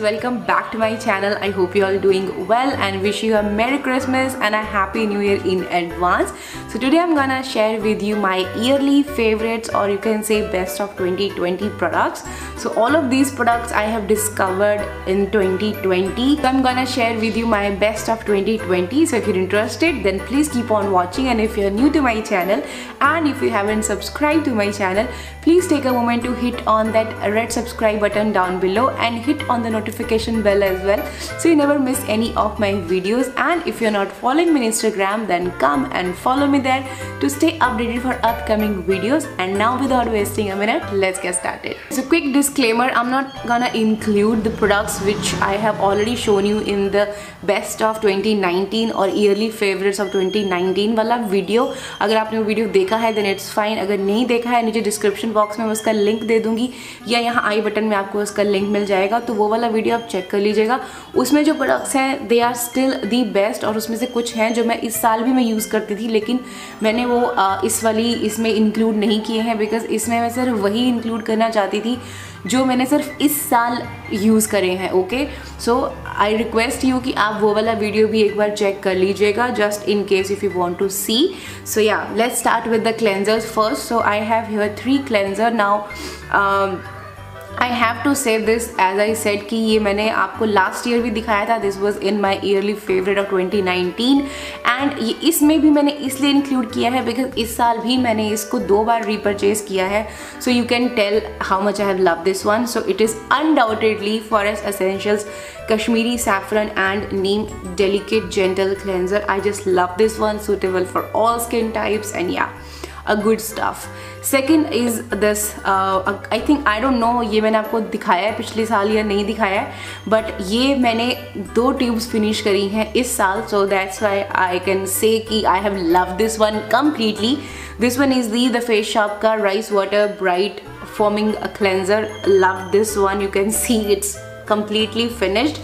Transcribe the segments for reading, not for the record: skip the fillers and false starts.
welcome back to my channel. I hope you all doing well and wish you a Merry Christmas and a Happy New Year in advance. So today I'm gonna share with you my yearly favorites, or you can say best of 2020 products. So all of these products I have discovered in 2020. So I'm gonna share with you my best of 2020. So if you're interested, then please keep on watching, and if you're new to my channel and if you haven't subscribed to my channel, please take a moment to hit on that red subscribe button down below and hit on the notification bell as well, so you never miss any of my videos. And if you're not following me on Instagram, then come and follow me there to stay updated for upcoming videos. And now without wasting a minute, let's get started. So quick disclaimer, I'm not gonna include the products which I have already shown you in the best of 2019 और yearly favorites of 2019 वाला video. अगर आपने वो video देखा है then it's fine, अगर नहीं देखा है नीचे डिस्क्रिप्शन बॉक्स में मैं उसका लिंक दे दूंगी या यहाँ आई बटन में आपको उसका लिंक मिल जाएगा, तो वो वाला वीडियो आप चेक कर लीजिएगा. उसमें जो प्रोडक्ट्स हैं they are still the best, और उसमें से कुछ हैं जो मैं इस साल भी मैं यूज़ करती थी लेकिन मैंने वो इसमें इंक्लूड नहीं किए हैं, बिकॉज इसमें मैं सिर्फ वही इंक्लूड करना चाहती थी जो मैंने सिर्फ इस साल यूज़ करे हैं. Okay, so I request you कि आप वो वाला वीडियो भी एक बार चेक कर लीजिएगा, just in case if you want to see. So yeah, let's start with the cleansers first. So I have here 3 cleanser. Now I have to say this as I said कि ये मैंने आपको last year भी दिखाया था. This was in my yearly favourite of 2019, and ये इसमें भी मैंने इसलिए इंक्लूड किया है बिकॉज इस साल भी मैंने इसको 2 बार रीपरचेज किया है. So you can tell how much I have love this one. So it is undoubtedly Forest Essentials Kashmiri Saffron and Neem Delicate Gentle Cleanser. I just love this one, suitable for all skin types, and yeah, a good stuff. Second is this, I think, I don't know ये मैंने आपको दिखाया है पिछले साल या नहीं दिखाया है, बट ये मैंने 2 ट्यूब्स फिनिश करी हैं इस साल. so that's why I can say कि I have loved this one completely. This one is the Face Shop का Rice Water Bright Foaming Cleanser. Love this one. You can see it's completely finished.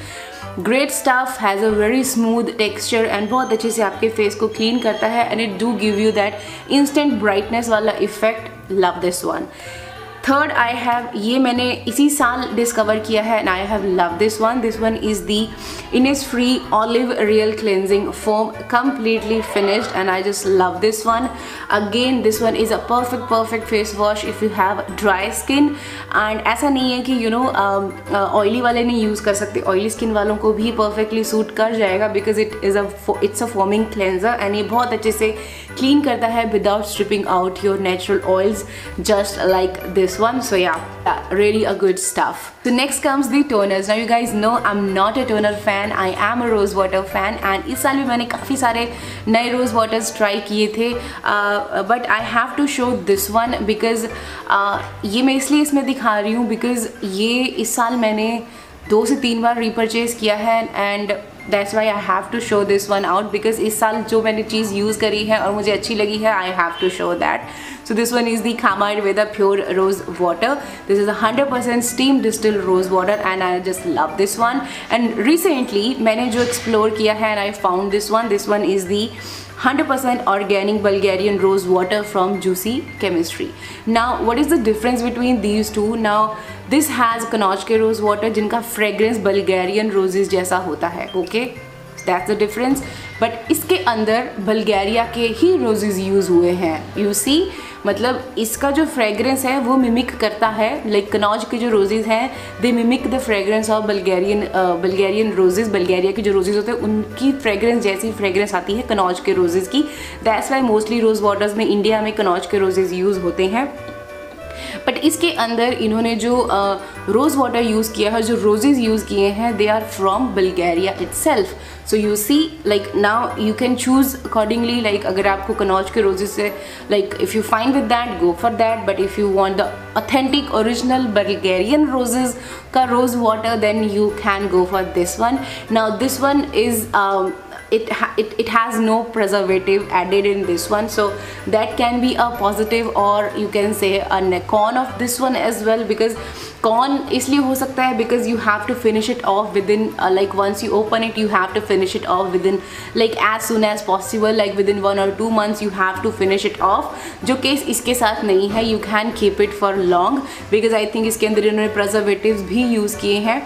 Great stuff, has a very smooth texture and बहुत अच्छे से आपके face को clean करता है, and it do give you that instant brightness वाला effect. Love this one. Third I have, ये मैंने इसी साल डिस्कवर किया है, and I have loved this one. This one is the Innisfree Olive Real Cleansing Foam, completely finished, and I just love this one. Again, this one is a perfect face wash if you have dry skin. And ऐसा नहीं है कि oily वाले नहीं use कर सकते, oily skin वालों को भी perfectly सूट कर जाएगा because it's a foaming cleanser, and ये बहुत अच्छे से क्लीन करता है without stripping out your natural oils, just like this one. So yeah, really a good stuff. So next comes the toners. Now you guys know I'm not a toner fan, I am a rose water fan, and इस साल भी मैंने काफ़ी सारे नए rose waters try किए थे, but I have to show this one because ये मैं इसलिए इसमें दिखा रही हूँ बिकॉज ये इस साल मैंने 2 से 3 बार रीपरचेज किया है, and that's why I have to show this one out because इस साल जो मैंने चीज़ यूज़ करी है और मुझे अच्छी लगी है, I have to show that. So this one is the Kama Ayurveda Pure Rose Water. This is 100% steam distilled rose water, and I just love this one. And recently मैंने जो explore किया है and I found this one. This one is the 100% organic Bulgarian rose water from Juicy Chemistry. Now what is the difference between these two? Now this has Kanauj के rose water जिनका fragrance Bulgarian roses जैसा होता है. Okay, that's the difference. But इसके अंदर बल्गारिया के ही roses use हुए हैं. You see, मतलब इसका जो फ्रेगरेंस है वो मिमिक करता है, लाइक कनौज के जो रोजेज़ हैं they mimic the fragrance of Bulgarian roses. Bulgaria के जो रोजेज़ होते हैं उनकी फ्रेगरेंस जैसी फ्रेगरेंस आती है कनौज के रोजेज़ की. That's why mostly rose waters में इंडिया में कनौज के रोजेज़ यूज़ होते हैं. बट इसके अंदर इन्होंने जो रोज़ वाटर यूज़ किया है, जो रोजेज़ यूज़ किए हैं, they are from Bulgaria itself. So you see, like now you can choose accordingly. Like अगर आपको कनौज के रोजेज़ से, like if you find with that, go for that. But if you want the authentic original Bulgarian roses का rose water, then you can go for this one. Now this one is it has no preservative added in this one, so that can be a positive or you can say a con of this one as well. Because con इसलिए हो सकता है because you have to finish it off within like once you open it you have to finish it off within like as soon as possible, like within 1 or 2 months you have to finish it off, जो case इसके साथ नहीं है. You can keep it for long because I think इसके अंदर इन्होंने preservatives भी use किए हैं.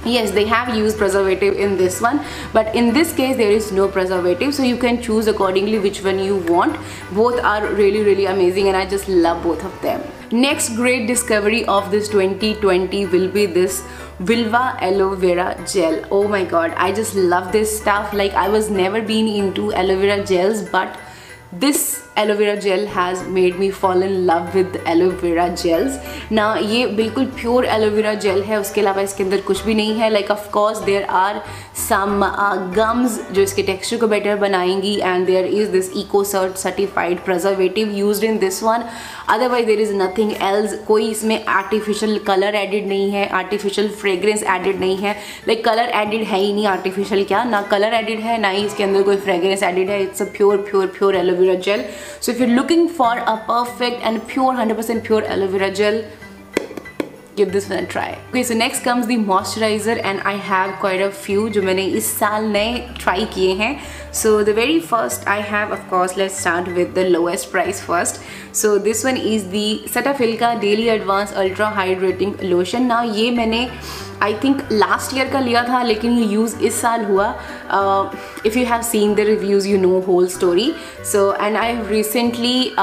Yes, they have used preservative in this one, but in this case there is no preservative, so you can choose accordingly which one you want. Both are really amazing and I just love both of them. Next great discovery of this 2020 will be this Vilva aloe vera gel. Oh my god, I just love this stuff. Like I was never been into aloe vera gels, but this aloe vera gel has made me fall in love with aloe vera gels. Now ये बिल्कुल pure aloe vera gel है, उसके अलावा इसके अंदर कुछ भी नहीं है. Like of course there are some gums जो इसके texture को better बनाएंगी, and there is this EcoCert certified preservative used in this one. Otherwise there is nothing else. कोई इसमें artificial color added नहीं है, artificial fragrance added नहीं है. Like color added है ही नहीं, artificial क्या, ना color added है ना ही इसके अंदर कोई fragrance added है. It's a pure aloe vera gel. So if you're looking for a perfect and pure 100% pure aloe vera gel, give this one a try. Okay, so next comes the moisturizer, and I have quite a few जो मैंने इस साल नए try किए हैं. So the very first I have, of course, let's start with the lowest price first. So this one is the Cetaphil का Daily Advance Ultra Hydrating Lotion. Now ये मैंने I think last year का लिया था, लेकिन ये use इस साल हुआ. If you have seen the reviews, you know whole story. So and I have recently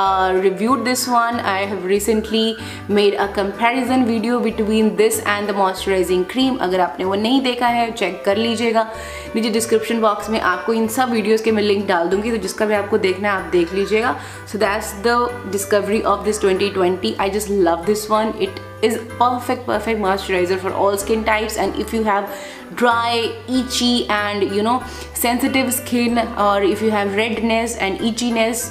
reviewed this one. I have recently made a comparison video between this and the moisturizing cream. अगर आपने वो नहीं देखा है check कर लीजिएगा. नीचे description box में आपको इन सब वीडियोस के मैं लिंक डाल दूंगी, तो जिसका भी आपको देखना है आप देख लीजिएगा. So that's the discovery of this 2020. I just love this one. It is perfect moisturizer for all skin types, and if you have dry, itchy and you know sensitive skin, or if you have redness and itchiness,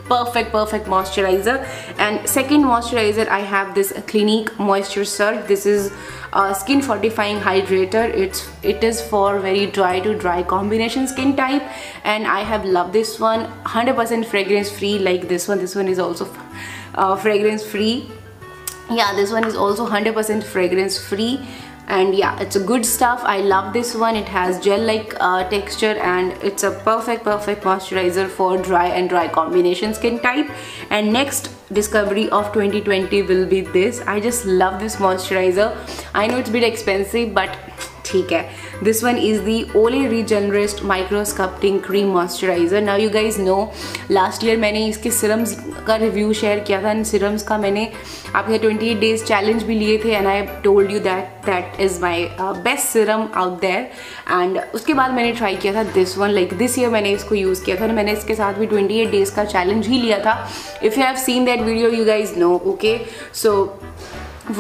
perfect moisturizer. And second moisturizer I have this Clinique Moisture Surge. This is a skin fortifying hydrator. It is for very dry to dry combination skin type, and I have loved this one. 100% fragrance free, like this one is also fragrance free. Yeah, this one is also 100% fragrance free, and yeah, it's a good stuff. I love this one. It has gel like texture, and it's a perfect moisturizer for dry and dry combination skin type. And next discovery of 2020 will be this. I just love this moisturizer. I know it's a bit expensive, but ठीक है. This one is the Olay Regenerist Micro Sculpting Cream Moisturizer. Now you guys know last year मैंने इसके serums का review share किया था, and serums का मैंने आपके 28 days challenge भी लिए थे, and I told you that is my best serum out there. And उसके बाद मैंने try किया था this one. Like this year मैंने इसको use किया था, और मैंने इसके साथ भी 28 days का challenge ही लिया था. If you have seen that video, you guys know. Okay, so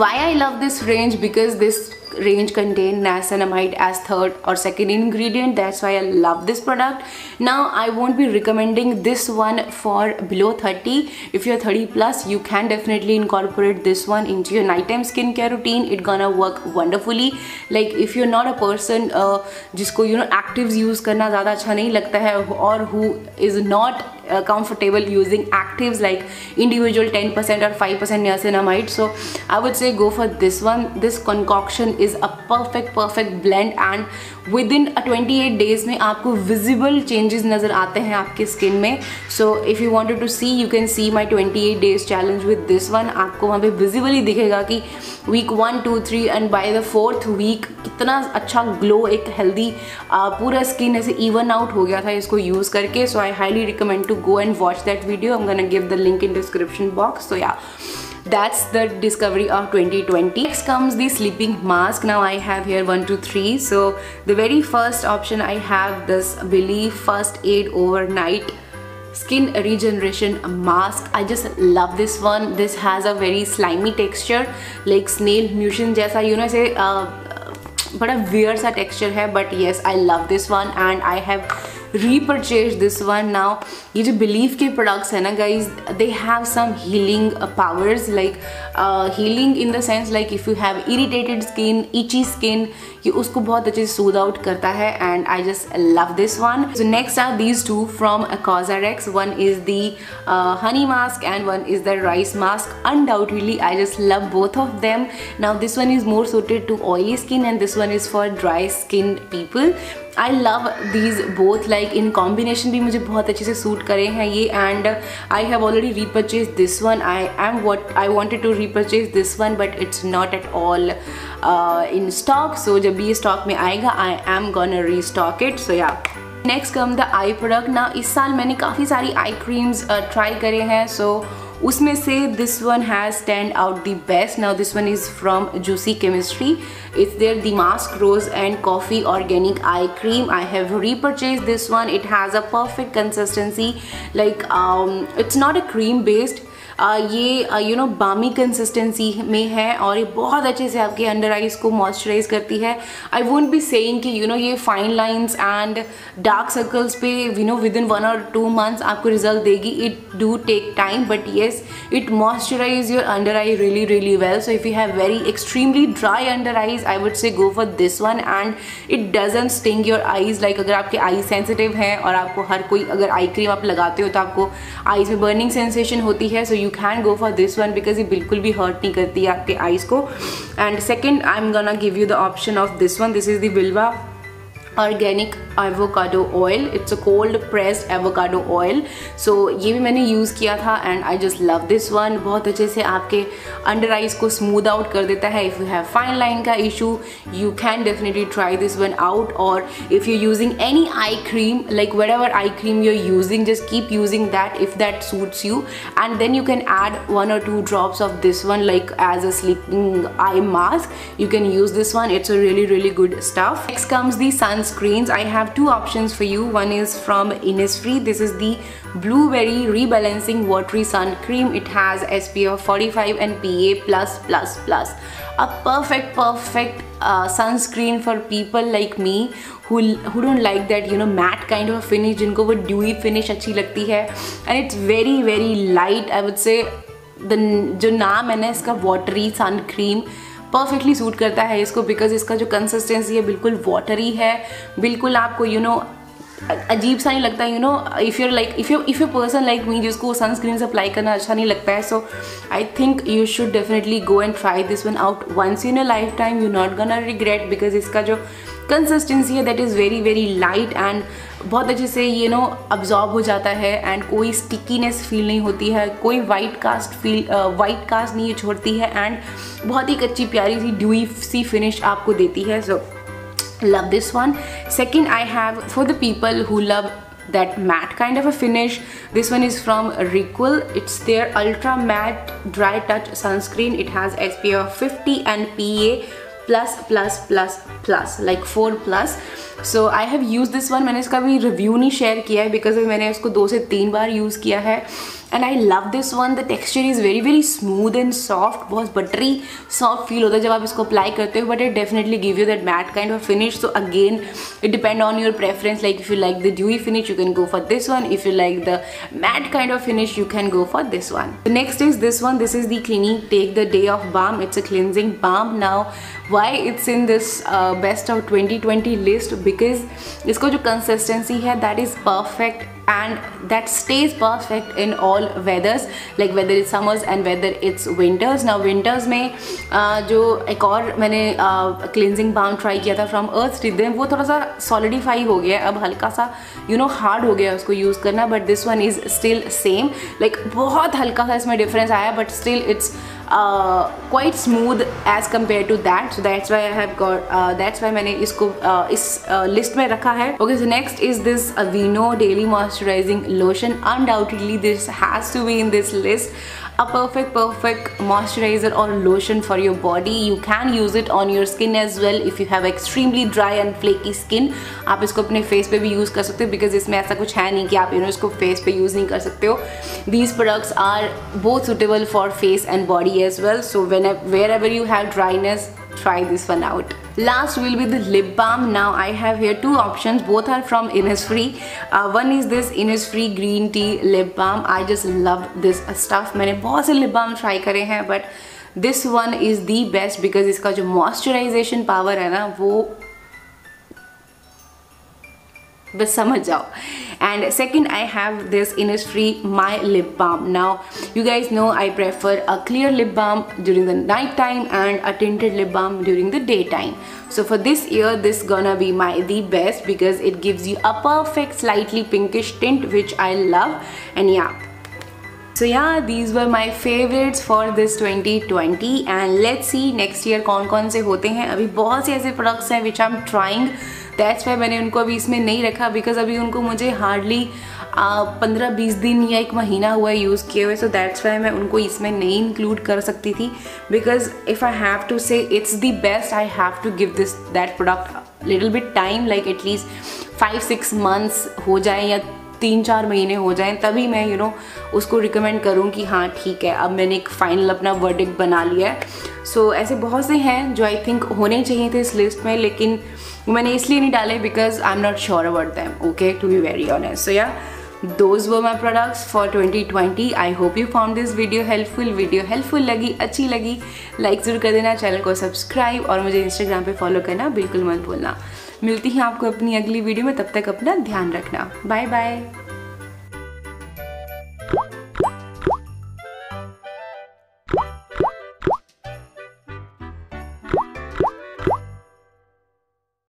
why I love this range, because this range contain niacinamide as third or second ingredient. That's why I love this product. Now I won't be recommending this one for below 30. If you're 30 plus, you can definitely incorporate this one into your nighttime skincare routine. It's gonna work wonderfully. Like if you're not a person जिसको you know actives use करना ज़्यादा अच्छा नहीं लगता है, or who is not comfortable using actives like individual 10% or 5% niacinamide, so I would say go for this one. This concoction is a perfect blend, and within 28 days में आपको visible changes नज़र आते हैं आपके skin में. So if you wanted to see, you can see my 28 days challenge with this one. आपको वहाँ पे visibly दिखेगा कि week 1, 2, 3 and by the 4th week कितना अच्छा glow, एक healthy पूरा skin ऐसे even out हो गया था इसको use करके. So I highly recommend to go and watch that video. I'm gonna give the link in description box. So yeah, that's the discovery of 2020. Next comes the sleeping mask. Now I have here 1, 2, 3. So the very first option I have this Believe First Aid Overnight Skin Regeneration Mask. I just love this one. This has a very slimy texture, like snail mucin जैसा, you know, say बड़ा weird सा texture है, but yes, I love this one, and I have repurchase this one. Now ये जो Belif के products है ना guys, they have some healing powers, like healing in the sense like if you have irritated skin, itchy skin, ये उसको बहुत अच्छे से soothe out करता है, and I just love this one. So next are these two from Cosrx. One is the honey mask and one is the rice mask. Undoubtedly I just love both of them. Now this one is more suited to oily skin and this one is for dry skinned people. I love these both, like in combination भी मुझे बहुत अच्छे से suit करे हैं ये, and I have already repurchased this one. I wanted to repurchase this one but it's not at all in stock, so जब भी ये stock में आएगा I am gonna restock it. So yeah. Next come the eye product. Now इस साल मैंने काफ़ी सारी eye creams try करे हैं, so उसमें से this one has stand out the best. Now this one is from Juicy Chemistry. It's their the Mask Rose and Coffee Organic Eye Cream. I have repurchased this one. It has a perfect consistency, like it's not a cream based, ये you know बामी consistency में है और ये बहुत अच्छे से आपके अंडर आइज को मॉइस्चराइज करती है. आई वोंट बी सेइंग कि यू नो ये fine lines and dark circles पे you know within 1 or 2 months आपको रिजल्ट देगी. It do take time but yes it moisturise your under eye really well. So if you have very extremely dry under eyes, I would say go for this one, and it doesn't sting your eyes. Like अगर आपके आई sensitive है और आपको हर कोई अगर eye cream आप लगाते हो तो आपको आईज में बर्निंग सेंसेशन होती है, so you can go for this one because ये बिल्कुल भी हर्ट नहीं करती है आपके आईज को. And second I'm gonna give you the option of this one. This is the Bilwa Organic Avocado Oil. It's a cold pressed avocado oil. So ये भी मैंने यूज़ किया था and I just love this one. बहुत अच्छे से आपके under eyes को स्मूथ आउट कर देता है. If you have fine line का issue, you can definitely try this one out. Or if you're using any eye cream, like whatever eye cream you're using, just keep using that if that suits you. And then you can add 1 or 2 drops of this one, like as a sleeping eye mask. You can use this one. It's a really good stuff. Next comes the sunscreens. I have 2 options for you. One is from Innisfree. This is the Blueberry Rebalancing Watery Sun Cream. It has SPF 45 and PA+++. A perfect sunscreen for people like me who don't like that you know matte kind of a finish, जिनको वो dewy finish अच्छी लगती है. And it's very light. I would say जो नाम है ना इसका watery sun cream perfectly suit करता है इसको, बिकॉज इसका जो कंसिस्टेंसी है बिल्कुल वाटरी है, बिल्कुल आपको यू नो अजीब सा नहीं लगता. You know if you person like me जिसको सनस्क्रीन अप्लाई करना अच्छा नहीं लगता है, so I think you should definitely go and try this one out once in a life time. You not gonna regret because इसका जो consistency है that is very light and बहुत अच्छे से यू नो अब्जॉर्ब हो जाता है and कोई स्टिकीनेस फील नहीं होती है, कोई वाइट कास्ट नहीं छोड़ती है एंड बहुत ही अच्छी प्यारी सी ड्यूई सी फिनिश आपको देती है. सो love this one. Second I have for the people who love that matte kind of a finish, this one is from Requel. It's their ultra matte dry touch sunscreen. It has SPF 50 and PA++++, like 4+. So I have used this one. मैंने इसका भी review नहीं share किया है because मैंने इसको 2 से 3 बार use किया है and I love this one. The texture is very smooth and soft. बहुत बटरी सॉफ्ट फील होता है जब आप इसको अप्लाई करते हो, but it definitely give you that matte kind of finish. So again it depend on your preference. Like if you like the dewy finish you can go for this one. If you like the matte kind of finish you can go for this one. The next is this one. This is the Clinique Take the Day Off Balm. It's a cleansing balm. Now why it's in this best of 2020 list, because इसको जो consistency है that is perfect and that stays perfect in all weathers, like whether it's summers and whether it's winters. Now winters में जो एक और मैंने cleansing balm try किया था from Earth's, वो थोड़ा सा solidify हो गया, अब हल्का सा you know hard हो गया उसको use करना, but this one is still same. like बहुत हल्का सा इसमें difference आया, but still it's quite smooth as compared to that. So that's why I have got that's why मैंने इसको इस list में रखा है. Okay, so next is this Aveeno Daily Moisturizing Lotion. Undoubtedly this has to be in this list. A perfect moisturizer or lotion for your body. You can use it on your skin as well if you have extremely dry and flaky skin. आप इसको अपने face पे भी use कर सकते हो because इसमें ऐसा कुछ है नहीं कि आप इसको face पे use नहीं कर सकते हो. These products are both suitable for face and body as well. So wherever you have dryness, try this one out. Last will be the lip balm. Now I have here two options, both are from Innisfree. One is this Innisfree green tea lip balm. I just love this stuff. मैंने बहुत से lip balm try करे हैं, but this one is the best because इसका जो moisturization power है ना, वो बस समझ जाओ. And second, I have this Innisfree My Lip Balm. Now you guys know I prefer a clear lip balm during the night time and a tinted lip balm during the daytime. So for this year, this gonna be the best because it gives you a perfect slightly pinkish tint, which I love. And yeah, so yeah, these were my favorites for this 2020. And let's see next year कौन कौन से होते हैं. अभी बहुत से ऐसे products हैं which I'm trying. That's why मैंने उनको अभी इसमें नहीं रखा बिकॉज अभी उनको मुझे हार्डली 15-20 दिन या 1 महीना हुआ है यूज़ किए हुए. सो दैट्स वाई मैं उनको इसमें नहीं इंक्लूड कर सकती थी because if I have to say it's the best, I have to give this that product little bit time, like at least 5-6 months हो जाए या 3-4 महीने हो जाएं, तभी मैं उसको रिकमेंड करूँ कि हाँ ठीक है, अब मैंने एक फाइनल अपना वर्डिक्ट बना लिया है. सो ऐसे बहुत से हैं जो आई थिंक होने चाहिए थे इस लिस्ट में, लेकिन मैंने इसलिए नहीं डाले because I am not sure about them, okay, to be very honest. So yeah, those were my products for 2020. I hope you found this video helpful. Video helpful लगी, अच्छी लगी, लाइक ज़रूर कर देना, चैनल को सब्सक्राइब और मुझे Instagram पे फॉलो करना बिल्कुल मत भूलना. मिलती हैं आपको अपनी अगली वीडियो में, तब तक अपना ध्यान रखना. Bye bye.